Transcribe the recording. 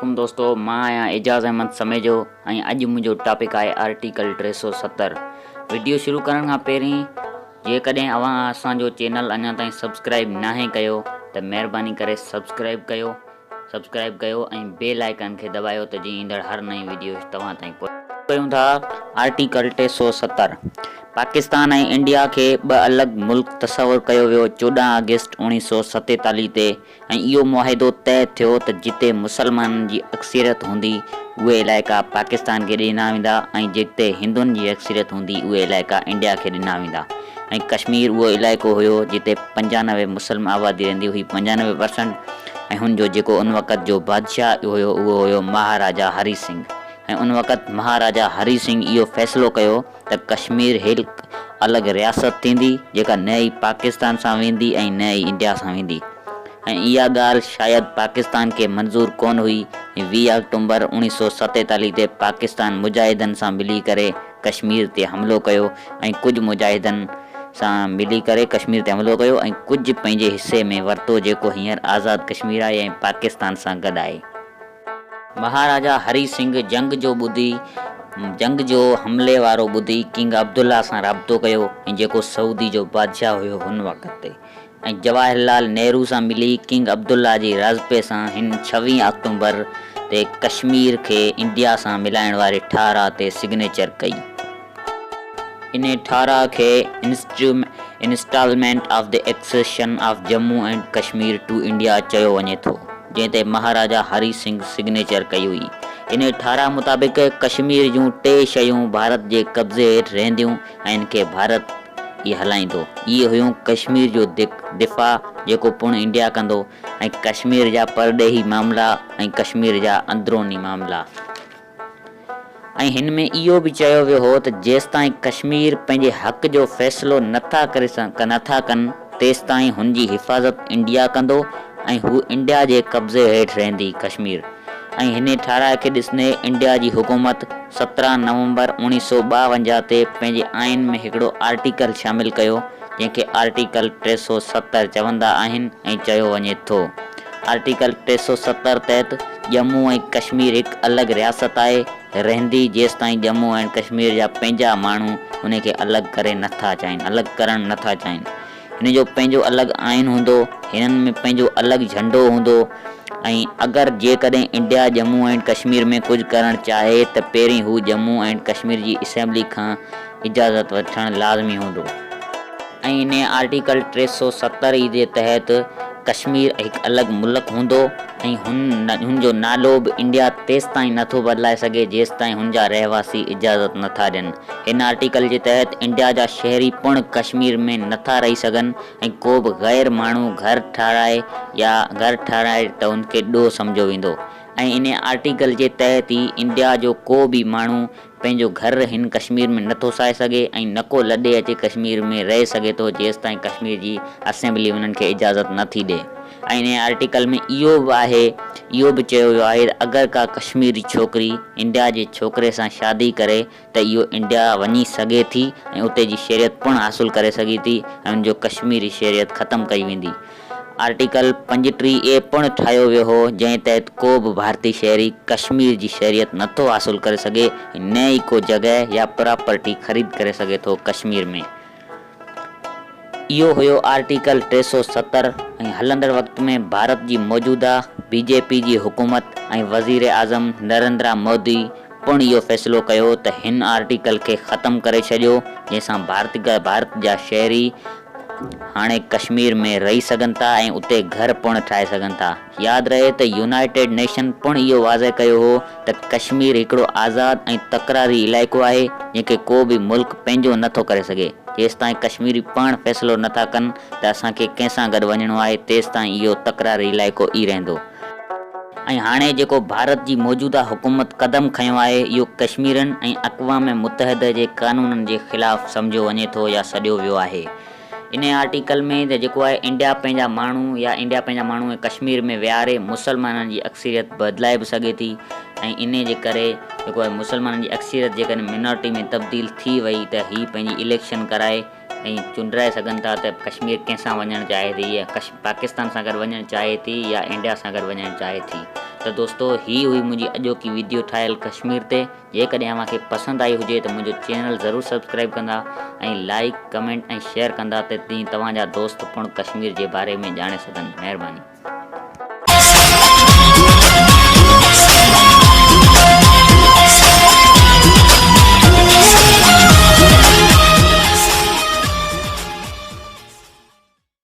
वालेकुम दोस्तों, मां आहियां एजाज़ अहमद समेजो ऐं अॼु मुंहिंजो टॉपिक आहे आर्टिकल 370। वीडियो शुरू करण खां पहिरीं जेकॾहिं अव्हां असांजो चैनल अञा ताईं सब्सक्राइब नाहे कयो त महिरबानी करे सब्सक्राइब कयो ऐं बेल आइकन खे दबायो त जीअं ईंदड़ हर नई वीडियो तव्हां ताईं कयूं था। आर्टिकल 370 पाकिस्तान ऐं इंडिया खे ॿ अलॻि मुल्क तस्वुरु कयो वियो 14 अगस्त 1947 ते ऐं इहो मुआहिदो तय थियो त जिते मुसलमाननि जी अक्सरियत हूंदी उहे इलाइक़ा पाकिस्तान खे ॾिना वेंदा ऐं जिते हिंदुनि जी अक्सरियत हूंदी उहे इलाइक़ा इंडिया खे ॾिना वेंदा। ऐं कश्मीर उहो इलाइक़ो हुयो जिते 95 मुस्लिम आबादी रहंदी हुई, 95%। ऐं हुनजो जेको उन वक़्त जो बादशाह हुयो उहो हुयो महाराजा हरी सिंह। ऐं उन वक़्त महाराजा हरी सिंह इहो फ़ैसिलो कयो त कश्मीर हिकु अलॻि रियासत थींदी जेका न ई पाकिस्तान सां वेंदी ऐं न ई इंडिया सां वेंदी। ऐं इहा ॻाल्हि शायदि पाकिस्तान खे मंज़ूरु कोन हुई। 20 अक्टूबर 1947 ते पाकिस्तान मुजाहिदनि सां मिली करे कश्मीर ते हमिलो कयो ऐं कुझु मुजाहिदनि सां मिली करे कश्मीर ते हमिलो कयो ऐं कुझु पंहिंजे हिसे में वरितो जेको हींअर आज़ादु कश्मीर आहे ऐं पाकिस्तान सां गॾु आहे। महाराजा हरी सिंह जंग जो हमले वारो ॿुधी किंग अब्दुल्ला सां राब्तो कयो ऐं जेको सऊदी जो बादशाह हुयो हुन वक़्त ते, ऐं जवाहरलाल नेहरू सां मिली किंग अब्दुल्ला जी राज़पे सां हिन 26 अक्टूबर ते कश्मीर खे इंडिया सां मिलाइण वारे ठारा ते सिग्नेचर कई। इन ठारा खे instalment of the accession of Jammu and Kashmir to India चयो वञे थो, जंहिं ते महाराजा हरी सिंह सिग्नेचर कई हुई। इन ठारा मुताबिक़ कश्मीर जूं 3 शयूं भारत जे कब्ज़े हेठि रहंदियूं ऐं इन खे भारत ई हलाईंदो। इहे हुयूं कश्मीर जो दिफ़ा जेको पुण इंडिया कंदो, ऐं कश्मीर जा परॾेही मामला ऐं कश्मीर जा अंदरूनी मामला। ऐं हिन में इहो बि चयो वियो हो त जेसिताईं कश्मीर पंहिंजे हक़ जो फ़ैसिलो नथा कनि तेसिताईं हुनजी हिफ़ाज़त इंडिया कंदो ऐं हू इंडिया जे कब्ज़े हेठि रहंदी कश्मीर। ऐं हिन ठारा खे ॾिसंदे इंडिया जी हुकूमत 17 नवंबर 1952 ते पंहिंजे आइन में हिकिड़ो आर्टिकल शामिलु कयो जंहिंखे आर्टिकल 370 चवंदा आहिनि ऐं चयो वञे थो। आर्टिकल 370 तहत जम्मू ऐं कश्मीर हिकु अलॻि रियासत आहे, रहंदी जेसिताईं जम्मू ऐं कश्मीर जा पंहिंजा माण्हू उन खे अलॻि करणु नथा चाहिनि। हिन जो पंहिंजो अलॻि आइन हूंदो, हिननि में पंहिंजो अलॻि झंडो हूंदो ऐं अगरि जेकॾहिं इंडिया जम्मू एंड कश्मीर में कुझु करणु चाहे त पहिरीं हू जम्मू एंड कश्मीर जी असेंबली खां इजाज़त वठणु लाज़मी हूंदो। ऐं इन आर्टिकल 370 जे तहत कश्मीर हिकु अलॻि मुल्क हूंदो ऐं हुनजो नालो बि इंडिया तेसिताईं नथो बदिलाए सघे जेसिताईं हुनजा रहवासी इजाज़त नथा ॾियनि। हिन आर्टिकल जे तहत इंडिया जा शहरी पिणु कश्मीर में नथा रही सघनि ऐं को बि गैर माण्हू घर ठाराए त उनखे ॾोह सम्झो वेंदो। ऐं इन आर्टिकल जे तहत ई इंडिया जो को बि माण्हू पंहिंजो घर हिन कश्मीर में नथो साए सघे ऐं न को लॾे अचे कश्मीर में रही सघे थो जेसिताईं कश्मीर जी असेंबली हुननि खे इजाज़त नथी ॾिए। ऐं इन आर्टिकल में इहो बि चयो वियो आहे अगरि का कश्मीरी छोकिरी इंडिया जे छोकिरे सां शादी करे त इहो इंडिया वञी सघे थी ऐं उते जी शहरियत पिणु हासिलु करे सघे थी ऐं उनजो कश्मीरी शहरियत ख़तमु कई वेंदी। आर्टिकल 35A पिणु ठाहियो वियो हो जंहिं तहत को बि भारतीय शहरी कश्मीर जी शहरियत नथो हासिलु करे सघे, न ई को जॻह या प्रॉपर्टी ख़रीद करे सघे थो कश्मीर में। इहो हुयो आर्टिकल 370। ऐं हलंदड़ वक़्त में भारत जी मौजूदा BJP जी हुकूमत ऐं वज़ीर आज़म नरेंद्र मोदी पिणु इहो फ़ैसिलो कयो त हिन आर्टिकल खे ख़तमु करे छॾियो जंहिंसां भारत जा शहरी हाणे कश्मीर में रही सघनि था ऐं उते घर पिणु ठाहे सघनि था। यादि रहे त यूनाइटेड नेशन पिणु इहो वाज़े कयो हो त कश्मीर हिकिड़ो आज़ादु ऐं तकरारी इलाइक़ो आहे जंहिंखे को बि मुल्क पंहिंजो नथो करे सघे। जेसिताईं कश्मीरी पाण फ़ैसिलो नथा कनि त असांखे कंहिंसां गॾु वञिणो आहे तेसिताईं इहो तकरारी इलाइक़ो ई रहंदो। ऐं हाणे जेको भारत जी मौजूदा हुकूमत क़दम खयो आहे इहो कश्मीरनि ऐं अक़वाम मुतहद जे क़ानूननि जे ख़िलाफ़ु सम्झो वञे थो या सॾियो वियो आहे। इन आर्टिकल में त जेको आहे इंडिया पंहिंजा माण्हू कश्मीर में विहारे मुसलमाननि जी अक्सरियत बदिलाए बि सघे थी ऐं इन जे करे जेको आहे मुसलमाननि जी अक्सरियत जेकॾहिं मिनोरिटी में तब्दील थी वई त हीअ पंहिंजी इलेक्शन कराए ऐं चुंडाए सघनि था त कश्मीर कंहिंसां वञणु चाहे थी या पाकिस्तान सां गॾु वञणु चाहे थी या इंडिया सां गॾु वञणु चाहे थी। तो दोस्तों ही हुई मुझी अॼोकी वीडियो ठाहियल कश्मीर ते। जेकॾहिं अव्हांखे पसंद आई हुजे तो मुझो चैनल ज़रूर सब्सक्राइब कंदा ऐं लाइक कमेंट ऐं शेयर कंदा त तीअं तव्हांजा दोस्त पिणु कश्मीर जे बारे में ॼाणे सघनि। महिरबानी।